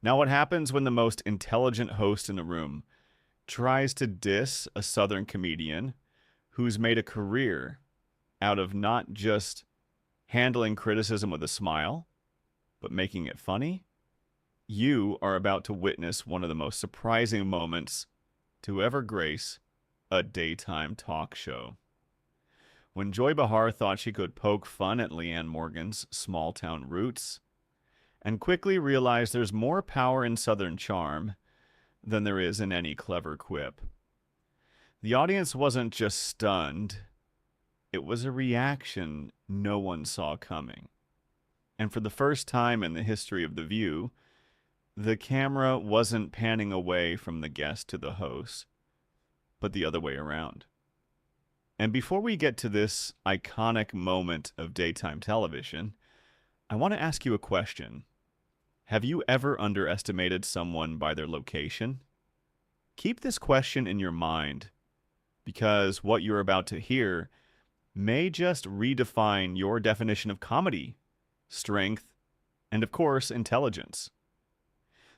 Now, what happens when the most intelligent host in a room tries to diss a Southern comedian who's made a career out of not just handling criticism with a smile, but making it funny? You are about to witness one of the most surprising moments to ever grace a daytime talk show. When Joy Behar thought she could poke fun at Leanne Morgan's small town roots, and quickly realized there's more power in Southern charm than there is in any clever quip. The audience wasn't just stunned, it was a reaction no one saw coming. And for the first time in the history of The View, the camera wasn't panning away from the guest to the host, but the other way around. And before we get to this iconic moment of daytime television, I want to ask you a question. Have you ever underestimated someone by their location? Keep this question in your mind, because what you're about to hear may just redefine your definition of comedy, strength, and of course, intelligence.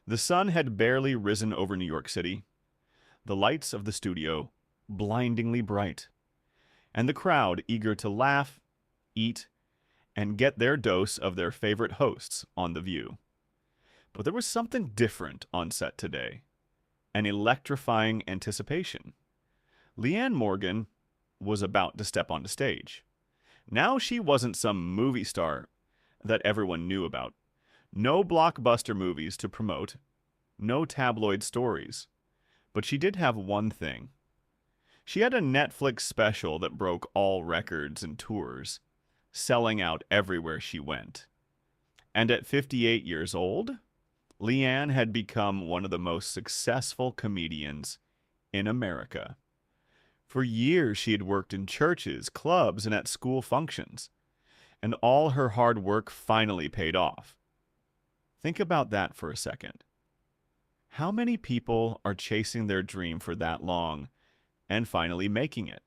The sun had barely risen over New York City, the lights of the studio blindingly bright, and the crowd eager to laugh, eat, and get their dose of their favorite hosts on The View. But there was something different on set today, an electrifying anticipation. Leanne Morgan was about to step onto stage. Now she wasn't some movie star that everyone knew about. No blockbuster movies to promote, no tabloid stories. But she did have one thing. She had a Netflix special that broke all records and tours, selling out everywhere she went. And at 58 years old, Leanne had become one of the most successful comedians in America. For years, she had worked in churches, clubs, and at school functions. And all her hard work finally paid off. Think about that for a second. How many people are chasing their dream for that long and finally making it?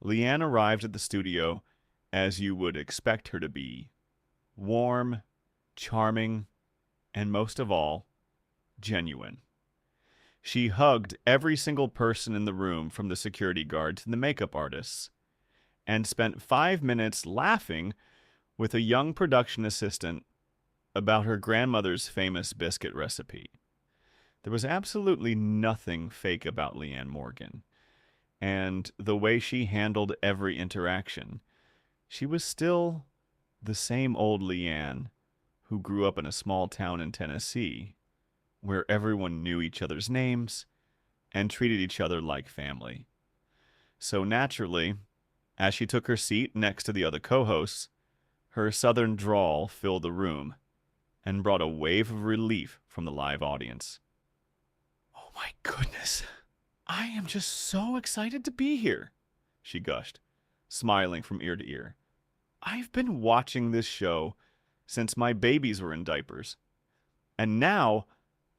Leanne arrived at the studio as you would expect her to be. Warm, charming, and most of all, genuine. She hugged every single person in the room, from the security guard to the makeup artists, and spent 5 minutes laughing with a young production assistant about her grandmother's famous biscuit recipe. There was absolutely nothing fake about Leanne Morgan, and the way she handled every interaction, she was still the same old Leanne who grew up in a small town in Tennessee, where everyone knew each other's names and treated each other like family. So naturally, as she took her seat next to the other co-hosts, her southern drawl filled the room and brought a wave of relief from the live audience. "Oh my goodness, I am just so excited to be here," she gushed, smiling from ear to ear. "I've been watching this show since my babies were in diapers. And now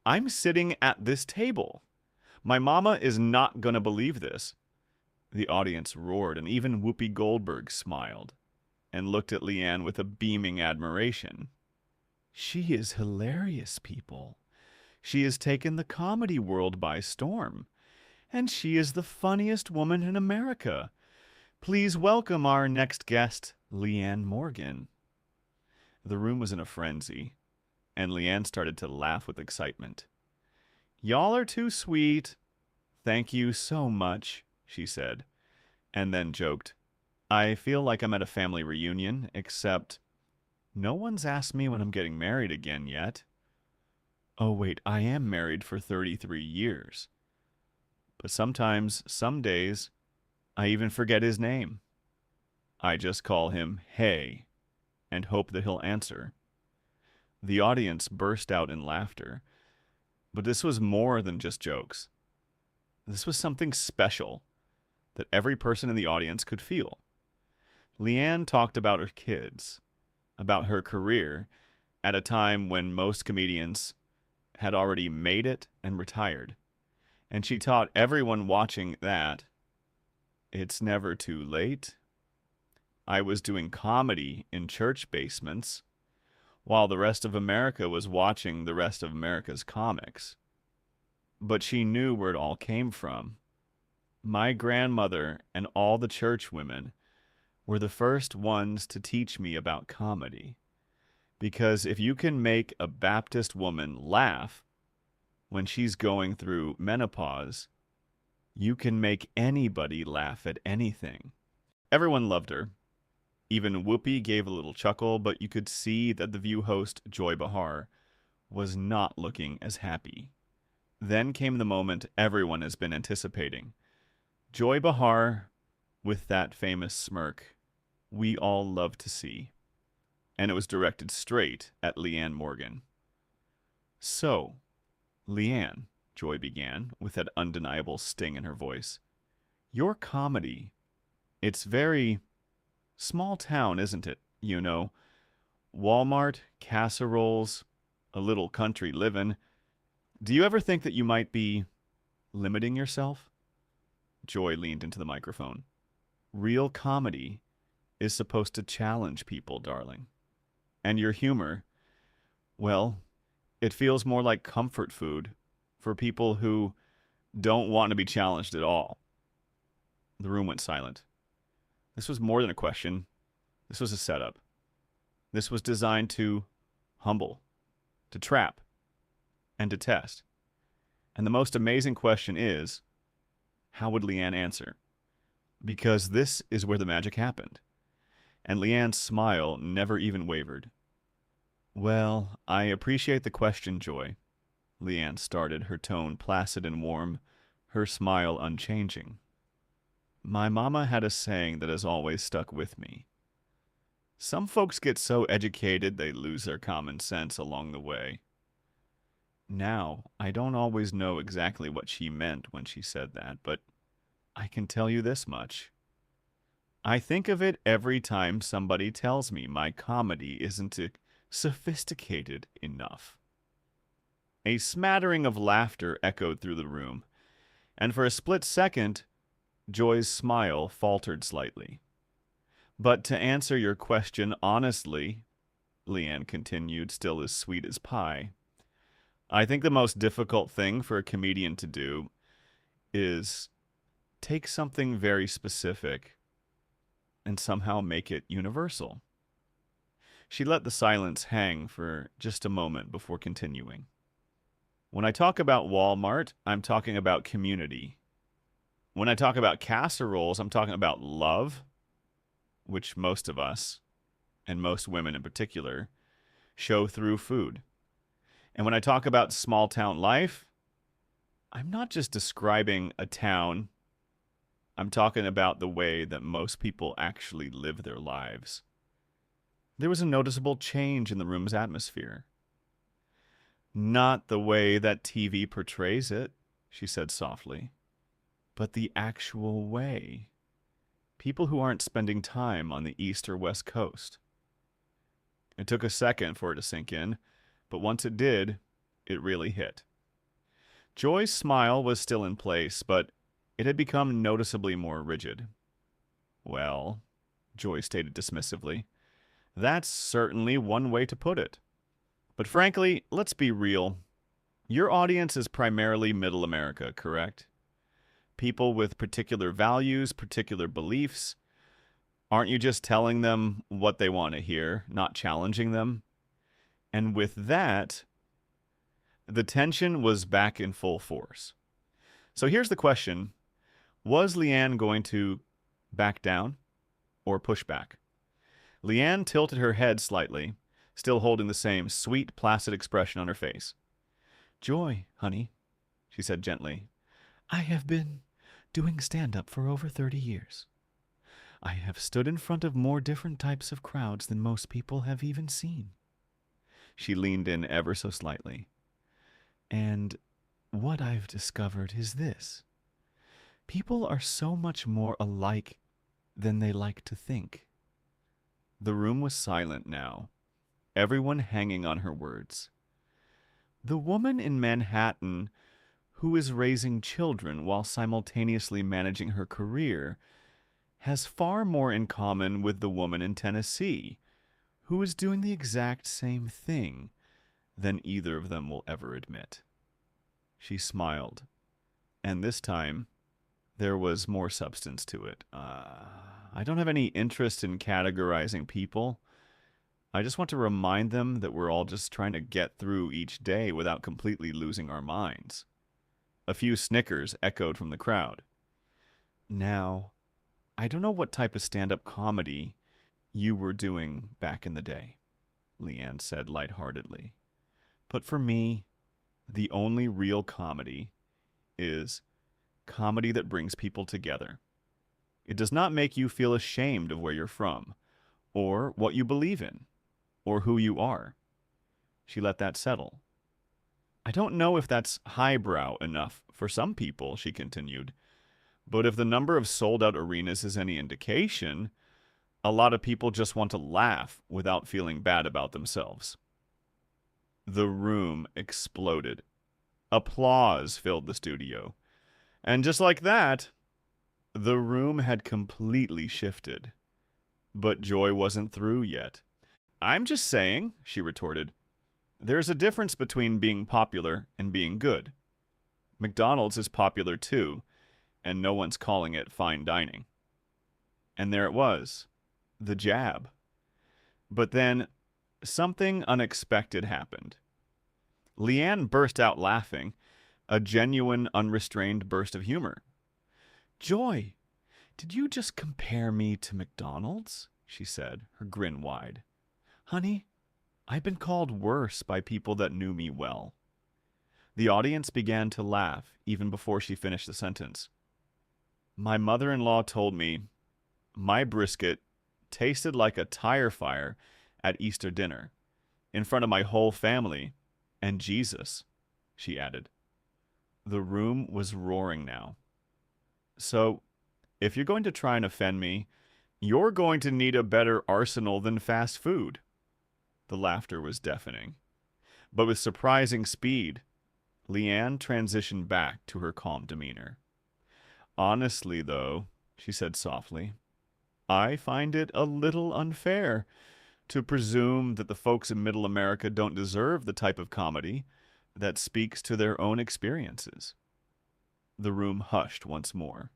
I'm sitting at this table. My mama is not going to believe this." The audience roared, and even Whoopi Goldberg smiled and looked at Leanne with a beaming admiration. "She is hilarious, people. She has taken the comedy world by storm, and she is the funniest woman in America. Please welcome our next guest, Leanne Morgan." The room was in a frenzy, and Leanne started to laugh with excitement. "Y'all are too sweet. Thank you so much," she said, and then joked, "I feel like I'm at a family reunion, except no one's asked me when I'm getting married again yet. Oh wait, I am married for 33 years. But sometimes, some days, I even forget his name. I just call him Hey and hope that he'll answer." The audience burst out in laughter, but this was more than just jokes. This was something special that every person in the audience could feel. Leanne talked about her kids, about her career at a time when most comedians had already made it and retired. And she taught everyone watching that it's never too late. I was doing comedy in church basements. while the rest of America was watching the rest of America's comics. But she knew where it all came from. My grandmother and all the church women were the first ones to teach me about comedy. Because if you can make a Baptist woman laugh when she's going through menopause, you can make anybody laugh at anything. Everyone loved her. Even Whoopi gave a little chuckle, but you could see that the View host, Joy Behar, was not looking as happy. Then came the moment everyone has been anticipating. Joy Behar with that famous smirk we all love to see. And it was directed straight at Leanne Morgan. "So, Leanne," Joy began, with that undeniable sting in her voice, "your comedy, it's very small town, isn't it? You know, Walmart, casseroles, a little country livin'. Do you ever think that you might be limiting yourself?" Joy leaned into the microphone. "Real comedy is supposed to challenge people, darling. And your humor, well, it feels more like comfort food for people who don't want to be challenged at all." The room went silent. This was more than a question. This was a setup. This was designed to humble, to trap, and to test. And the most amazing question is, how would Leanne answer? Because this is where the magic happened. And Leanne's smile never even wavered. "Well, I appreciate the question, Joy," Leanne started, her tone placid and warm, her smile unchanging. "My mama had a saying that has always stuck with me. Some folks get so educated they lose their common sense along the way. Now, I don't always know exactly what she meant when she said that, but I can tell you this much. I think of it every time somebody tells me my comedy isn't sophisticated enough." A smattering of laughter echoed through the room, and for a split second, Joy's smile faltered slightly. "But to answer your question honestly," Leanne continued, still as sweet as pie, "I think the most difficult thing for a comedian to do is take something very specific and somehow make it universal." She let the silence hang for just a moment before continuing. "When I talk about Walmart, I'm talking about community. When I talk about casseroles, I'm talking about love, which most of us, and most women in particular, show through food. And when I talk about small town life, I'm not just describing a town. I'm talking about the way that most people actually live their lives." There was a noticeable change in the room's atmosphere. "Not the way that TV portrays it," she said softly, "but the actual way. People who aren't spending time on the East or West Coast." It took a second for it to sink in, but once it did, it really hit. Joy's smile was still in place, but it had become noticeably more rigid. "Well," Joy stated dismissively, "that's certainly one way to put it. But frankly, let's be real. Your audience is primarily Middle America, correct? People with particular values, particular beliefs. Aren't you just telling them what they want to hear, not challenging them? And with that, the tension was back in full force. So here's the question. Was Leanne going to back down or push back? Leanne tilted her head slightly, still holding the same sweet, placid expression on her face. "Joy, honey," she said gently, "I have been doing stand-up for over 30 years. I have stood in front of more different types of crowds than most people have even seen." She leaned in ever so slightly. "And what I've discovered is this. People are so much more alike than they like to think." The room was silent now, everyone hanging on her words. "The woman in Manhattan who is raising children while simultaneously managing her career has far more in common with the woman in Tennessee who is doing the exact same thing than either of them will ever admit. She smiled, and this time there was more substance to it. I don't have any interest in categorizing people. I just want to remind them that we're all just trying to get through each day without completely losing our minds. A few snickers echoed from the crowd. Now, I don't know what type of stand-up comedy you were doing back in the day, Leanne said lightheartedly. But for me, the only real comedy is comedy that brings people together. It does not make you feel ashamed of where you're from, or what you believe in, or who you are. She let that settle. I don't know if that's highbrow enough for some people, she continued, but if the number of sold-out arenas is any indication, a lot of people just want to laugh without feeling bad about themselves. The room exploded. Applause filled the studio. And just like that, the room had completely shifted. But Joy wasn't through yet. I'm just saying, she retorted. There's a difference between being popular and being good. McDonald's is popular too, and no one's calling it fine dining. And there it was, the jab. But then something unexpected happened. Leanne burst out laughing, a genuine, unrestrained burst of humor. Joy, did you just compare me to McDonald's? She said, her grin wide. Honey, I've been called worse by people that knew me well. The audience began to laugh even before she finished the sentence. My mother-in-law told me my brisket tasted like a tire fire at Easter dinner, in front of my whole family, and Jesus, she added. The room was roaring now. So, if you're going to try and offend me, you're going to need a better arsenal than fast food. The laughter was deafening. But with surprising speed, Leanne transitioned back to her calm demeanor. Honestly, though, she said softly, I find it a little unfair to presume that the folks in Middle America don't deserve the type of comedy that speaks to their own experiences. The room hushed once more,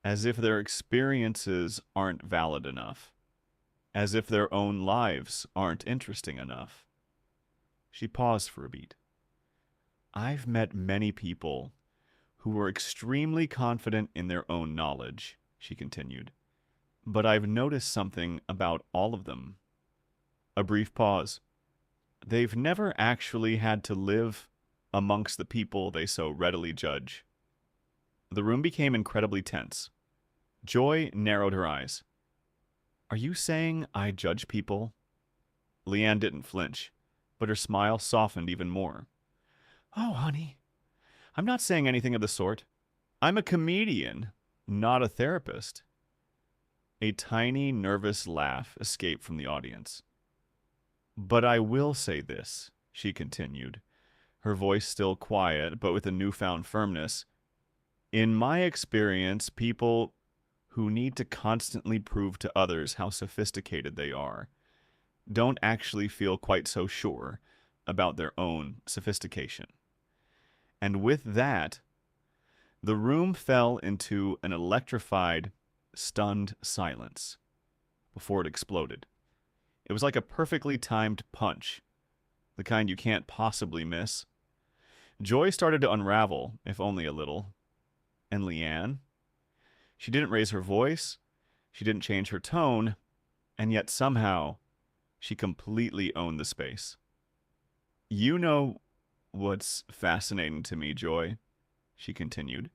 as if their experiences aren't valid enough, as if their own lives aren't interesting enough. She paused for a beat. I've met many people who were extremely confident in their own knowledge, she continued, but I've noticed something about all of them. A brief pause. They've never actually had to live amongst the people they so readily judge. The room became incredibly tense. Joy narrowed her eyes. Are you saying I judge people? Leanne didn't flinch, but her smile softened even more. Oh, honey, I'm not saying anything of the sort. I'm a comedian, not a therapist. A tiny, nervous laugh escaped from the audience. But I will say this, she continued, her voice still quiet, but with a newfound firmness. In my experience, people who need to constantly prove to others how sophisticated they are don't actually feel quite so sure about their own sophistication. And with that, the room fell into an electrified, stunned silence before it exploded. It was like a perfectly timed punch, the kind you can't possibly miss. Joy started to unravel, if only a little. And Leanne? She didn't raise her voice, she didn't change her tone, and yet somehow she completely owned the space. You know what's fascinating to me, Joy, she continued,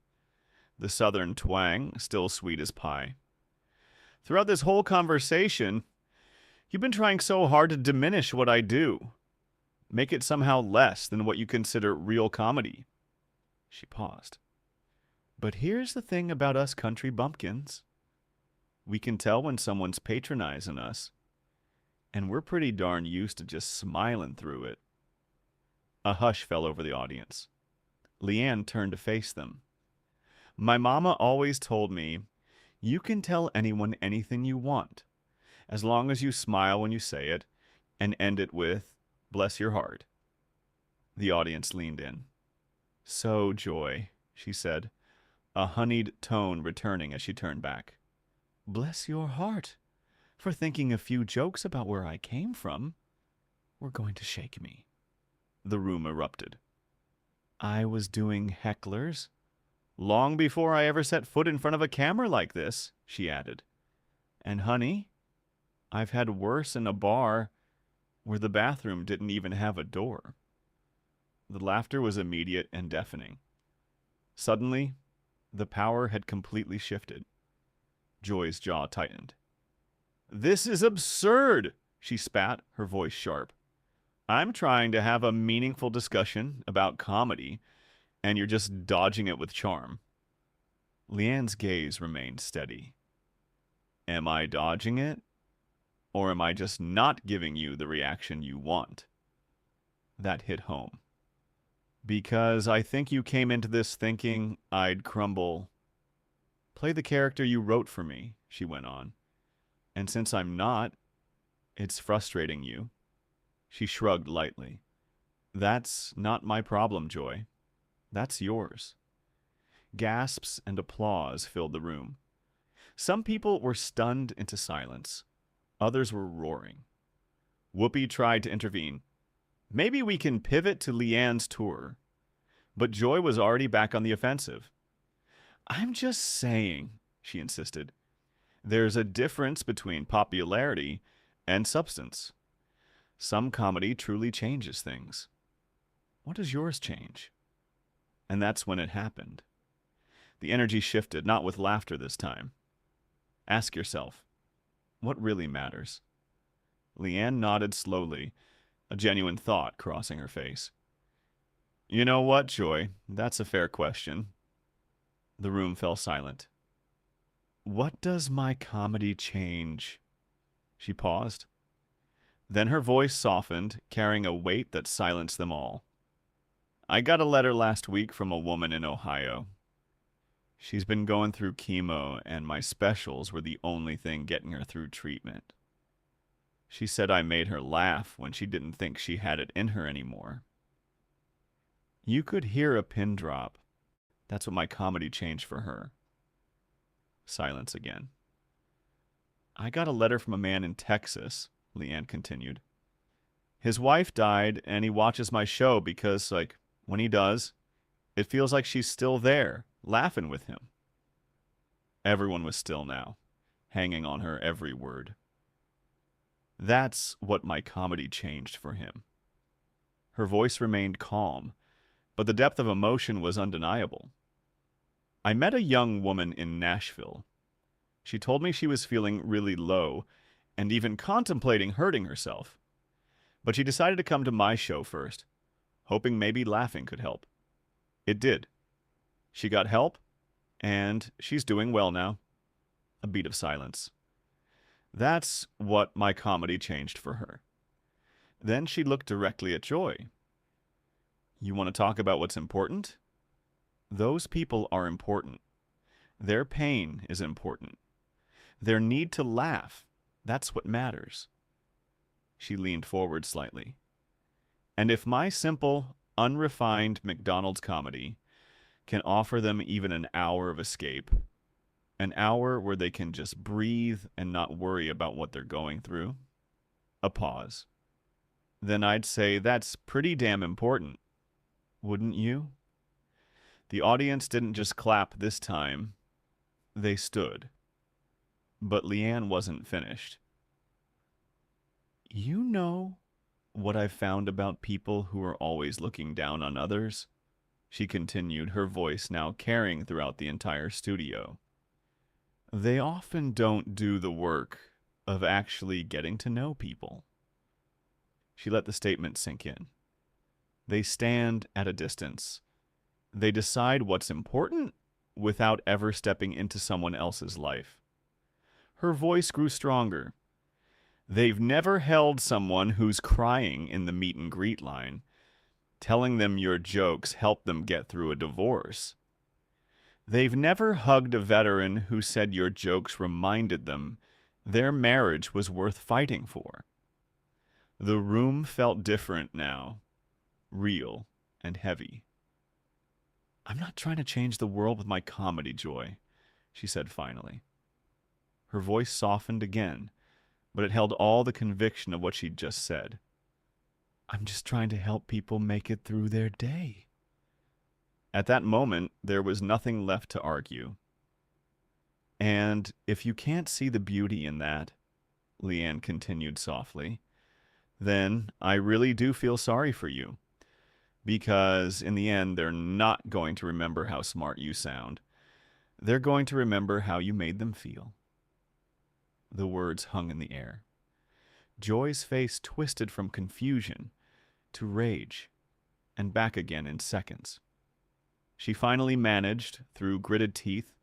the southern twang still sweet as pie. Throughout this whole conversation, you've been trying so hard to diminish what I do, make it somehow less than what you consider real comedy. She paused. But here's the thing about us country bumpkins. We can tell when someone's patronizing us, and we're pretty darn used to just smiling through it. A hush fell over the audience. Leanne turned to face them. My mama always told me, you can tell anyone anything you want, as long as you smile when you say it and end it with, bless your heart. The audience leaned in. So, Joy, she said, a honeyed tone returning as she turned back. Bless your heart for thinking a few jokes about where I came from were going to shake me. The room erupted. I was doing hecklers long before I ever set foot in front of a camera like this, she added. And honey, I've had worse in a bar where the bathroom didn't even have a door. The laughter was immediate and deafening. Suddenly, the power had completely shifted. Joy's jaw tightened. This is absurd, she spat, her voice sharp. I'm trying to have a meaningful discussion about comedy, and you're just dodging it with charm. Leanne's gaze remained steady. Am I dodging it? Or am I just not giving you the reaction you want? That hit home. Because I think you came into this thinking I'd crumble. Play the character you wrote for me, she went on. And since I'm not, it's frustrating you. She shrugged lightly. That's not my problem, Joy. That's yours. Gasps and applause filled the room. Some people were stunned into silence. Others were roaring. Whoopi tried to intervene. Maybe we can pivot to Leanne's tour. But Joy was already back on the offensive. I'm just saying, she insisted. There's a difference between popularity and substance. Some comedy truly changes things. What does yours change? And that's when it happened. The energy shifted, not with laughter this time. Ask yourself, what really matters? Leanne nodded slowly, a genuine thought crossing her face. You know what, Joy? That's a fair question. The room fell silent. What does my comedy change? She paused. Then her voice softened, carrying a weight that silenced them all. I got a letter last week from a woman in Ohio. She's been going through chemo, and my specials were the only thing getting her through treatment. She said I made her laugh when she didn't think she had it in her anymore. You could hear a pin drop. That's what my comedy changed for her. Silence again. I got a letter from a man in Texas, Leanne continued. His wife died, and he watches my show because, when he does, it feels like she's still there, laughing with him. Everyone was still now, hanging on her every word. That's what my comedy changed for him. Her voice remained calm, but the depth of emotion was undeniable. I met a young woman in Nashville. She told me she was feeling really low and even contemplating hurting herself. But she decided to come to my show first, hoping maybe laughing could help. It did. She got help, and she's doing well now. A beat of silence. That's what my comedy changed for her. Then she looked directly at Joy. You want to talk about what's important? Those people are important. Their pain is important. Their need to laugh, that's what matters. She leaned forward slightly. And if my simple, unrefined McDonald's comedy can offer them even an hour of escape, an hour where they can just breathe and not worry about what they're going through, a pause, then I'd say that's pretty damn important. Wouldn't you? The audience didn't just clap this time. They stood. But Leanne wasn't finished. You know what I've found about people who are always looking down on others? She continued, her voice now carrying throughout the entire studio. They often don't do the work of actually getting to know people. She let the statement sink in. They stand at a distance. They decide what's important without ever stepping into someone else's life. Her voice grew stronger. They've never held someone who's crying in the meet and greet line, telling them your jokes help them get through a divorce. They've never hugged a veteran who said your jokes reminded them Their marriage was worth fighting for. The room felt different now, real and heavy. "I'm not trying to change the world with my comedy, Joy," she said finally. Her voice softened again, but it held all the conviction of what she'd just said. "I'm just trying to help people make it through their day." At that moment, there was nothing left to argue. "And if you can't see the beauty in that," Leanne continued softly, "then I really do feel sorry for you. Because in the end, they're not going to remember how smart you sound. They're going to remember how you made them feel." The words hung in the air. Joy's face twisted from confusion to rage and back again in seconds. She finally managed, through gritted teeth,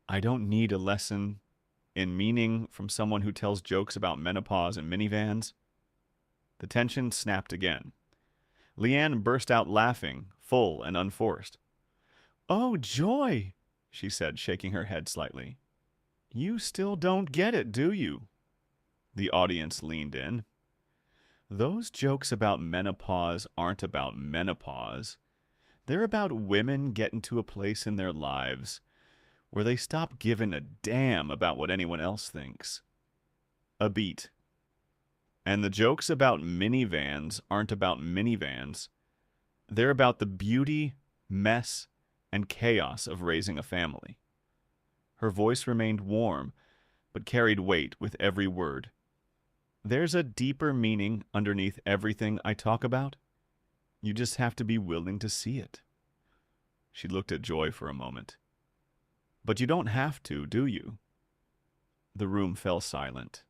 "I don't need a lesson in meaning from someone who tells jokes about menopause and minivans." The tension snapped again. Leanne burst out laughing, full and unforced. "Oh, Joy," she said, shaking her head slightly. "You still don't get it, do you?" The audience leaned in. "Those jokes about menopause aren't about menopause. They're about women getting to a place in their lives where they stop giving a damn about what anyone else thinks." A beat. "And the jokes about minivans aren't about minivans. They're about the beauty, mess, and chaos of raising a family." Her voice remained warm, but carried weight with every word. "There's a deeper meaning underneath everything I talk about. You just have to be willing to see it." She looked at Joy for a moment. "But you don't have to, do you?" The room fell silent.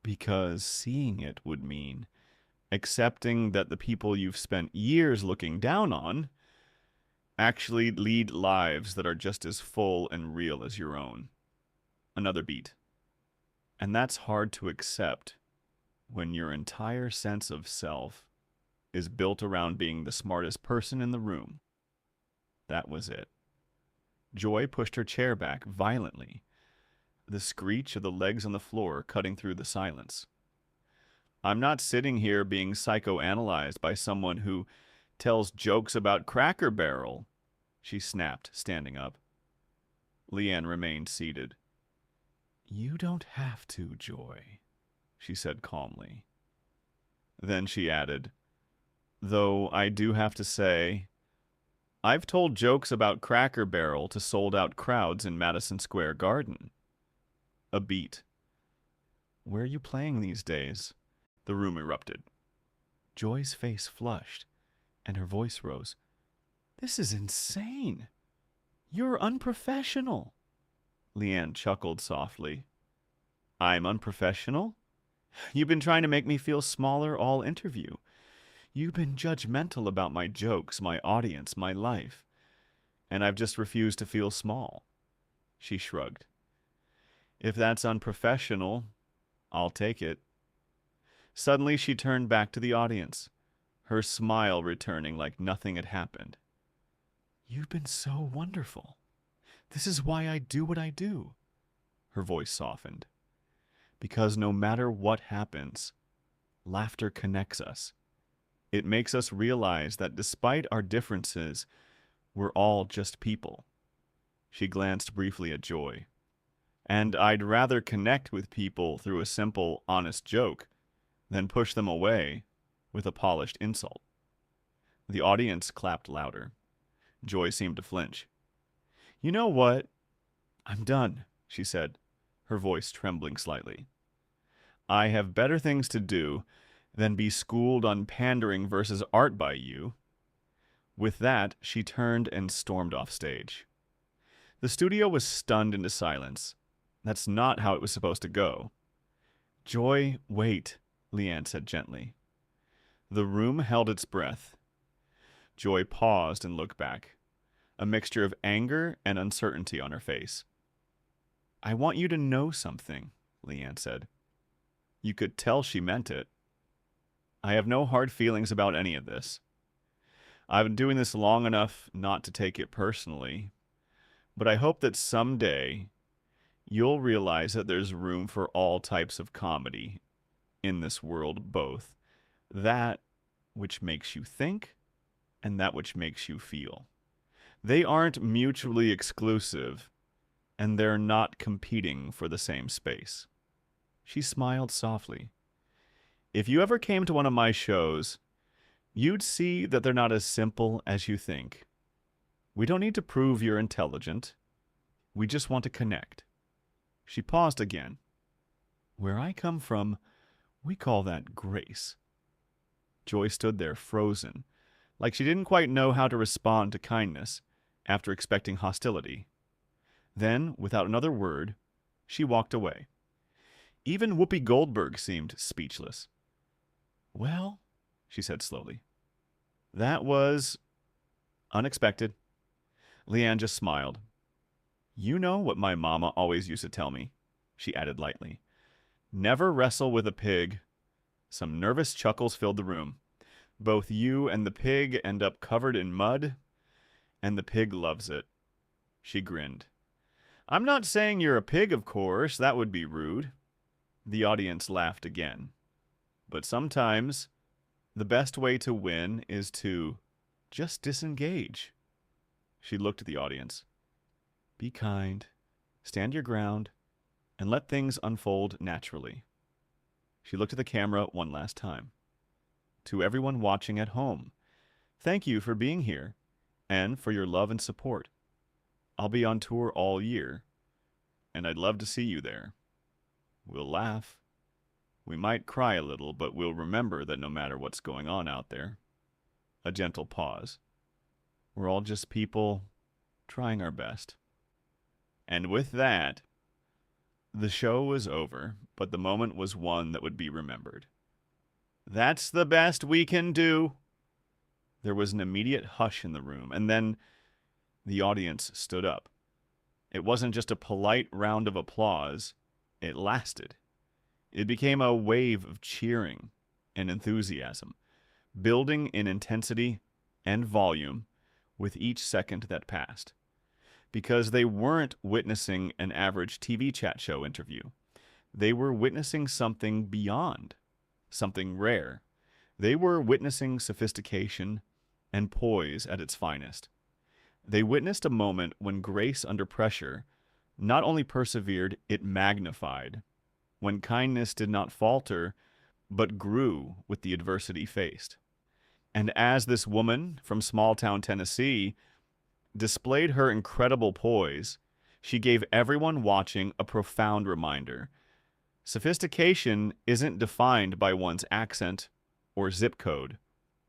"Because seeing it would mean accepting that the people you've spent years looking down on actually lead lives that are just as full and real as your own." Another beat. "And that's hard to accept when your entire sense of self is built around being the smartest person in the room." That was it. Joy pushed her chair back violently, the screech of the legs on the floor cutting through the silence. "I'm not sitting here being psychoanalyzed by someone who tells jokes about Cracker Barrel," she snapped, standing up. Leanne remained seated. "You don't have to, Joy," she said calmly. Then she added, "Though I do have to say, I've told jokes about Cracker Barrel to sold-out crowds in Madison Square Garden." A beat. "Where are you playing these days?" The room erupted. Joy's face flushed, and her voice rose. "This is insane. You're unprofessional." Leanne chuckled softly. "I'm unprofessional? You've been trying to make me feel smaller all interview. You've been judgmental about my jokes, my audience, my life. And I've just refused to feel small." She shrugged. "If that's unprofessional, I'll take it." Suddenly she turned back to the audience, her smile returning like nothing had happened. "You've been so wonderful. This is why I do what I do." Her voice softened. "Because no matter what happens, laughter connects us. It makes us realize that despite our differences, we're all just people." She glanced briefly at Joy. "And I'd rather connect with people through a simple, honest joke than push them away with a polished insult." The audience clapped louder. Joy seemed to flinch. "You know what? I'm done," she said, her voice trembling slightly. "I have better things to do than be schooled on pandering versus art by you." With that, she turned and stormed off stage. The studio was stunned into silence. That's not how it was supposed to go. "Joy, wait," Leanne said gently. The room held its breath. Joy paused and looked back, a mixture of anger and uncertainty on her face. "I want you to know something," Leanne said. You could tell she meant it. "I have no hard feelings about any of this. I've been doing this long enough not to take it personally, but I hope that someday you'll realize that there's room for all types of comedy in this world, both that which makes you think and that which makes you feel. They aren't mutually exclusive, and they're not competing for the same space. She smiled softly. If you ever came to one of my shows, you'd see that they're not as simple as you think. We don't need to prove you're intelligent. We just want to connect. She paused again. Where I come from, we call that grace. Joy stood there frozen, like she didn't quite know how to respond to kindness after expecting hostility. Then, without another word, she walked away. Even Whoopi Goldberg seemed speechless. Well, she said slowly, that was unexpected. Leanne just smiled. You know what my mama always used to tell me, she added lightly. Never wrestle with a pig. Some nervous chuckles filled the room. Both you and the pig end up covered in mud, and the pig loves it. She grinned. I'm not saying you're a pig, of course. That would be rude. The audience laughed again. But sometimes the best way to win is to just disengage. She looked at the audience. Be kind, stand your ground, and let things unfold naturally. She looked at the camera one last time. To everyone watching at home, thank you for being here and for your love and support. I'll be on tour all year, and I'd love to see you there. We'll laugh. We might cry a little, but we'll remember that no matter what's going on out there. A gentle pause. We're all just people trying our best. And with that, the show was over, but the moment was one that would be remembered. That's the best we can do. There was an immediate hush in the room, and then the audience stood up. It wasn't just a polite round of applause. It lasted. It became a wave of cheering and enthusiasm, building in intensity and volume with each second that passed. Because they weren't witnessing an average TV chat show interview. They were witnessing something beyond, something rare. They were witnessing sophistication and poise at its finest. They witnessed a moment when grace under pressure not only persevered, it magnified. When kindness did not falter, but grew with the adversity faced. And as this woman from small-town Tennessee displayed her incredible poise, she gave everyone watching a profound reminder. Sophistication isn't defined by one's accent or zip code,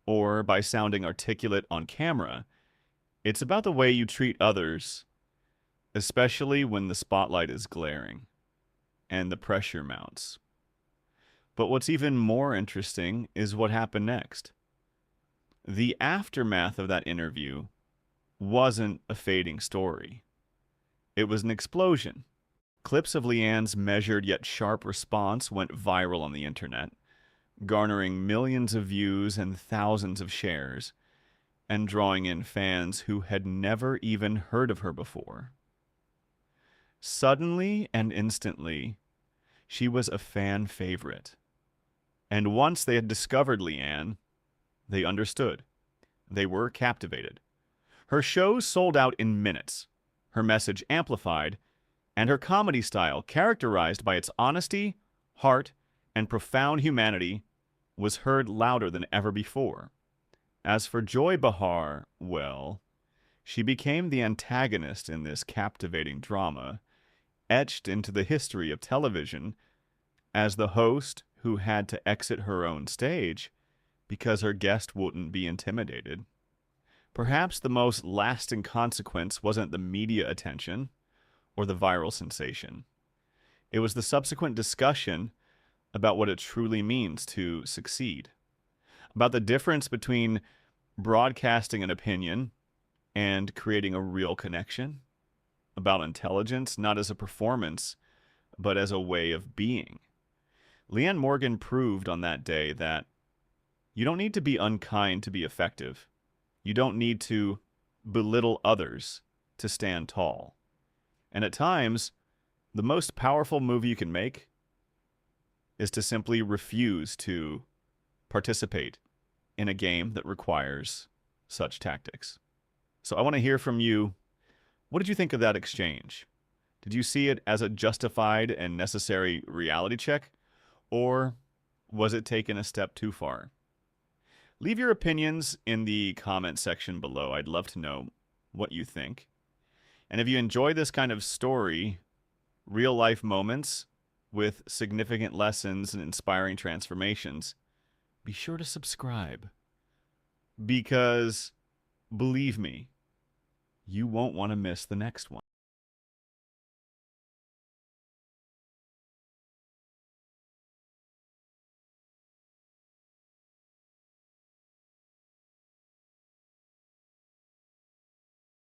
or by sounding articulate on camera. It's about the way you treat others, especially when the spotlight is glaring and the pressure mounts. But what's even more interesting is what happened next. The aftermath of that interview wasn't a fading story. It was an explosion. Clips of Leanne's measured yet sharp response went viral on the internet, garnering millions of views and thousands of shares, and drawing in fans who had never even heard of her before. Suddenly and instantly, she was a fan favorite. And once they had discovered Leanne, they understood. They were captivated. Her shows sold out in minutes, her message amplified, and her comedy style, characterized by its honesty, heart, and profound humanity, was heard louder than ever before. As for Joy Behar, well, she became the antagonist in this captivating drama, etched into the history of television as the host who had to exit her own stage because her guest wouldn't be intimidated. Perhaps the most lasting consequence wasn't the media attention or the viral sensation. It was the subsequent discussion about what it truly means to succeed, about the difference between broadcasting an opinion and creating a real connection, about intelligence not as a performance, but as a way of being. Leanne Morgan proved on that day that you don't need to be unkind to be effective. You don't need to belittle others to stand tall. And at times, The most powerful move you can make is to simply refuse to participate in a game that requires such tactics. So I want to hear from you. What did you think of that exchange? Did you see it as a justified and necessary reality check, or was it taken a step too far? Leave your opinions in the comment section below. I'd love to know what you think. And if you enjoy this kind of story, real life moments with significant lessons and inspiring transformations, be sure to subscribe. Because, believe me, you won't want to miss the next one.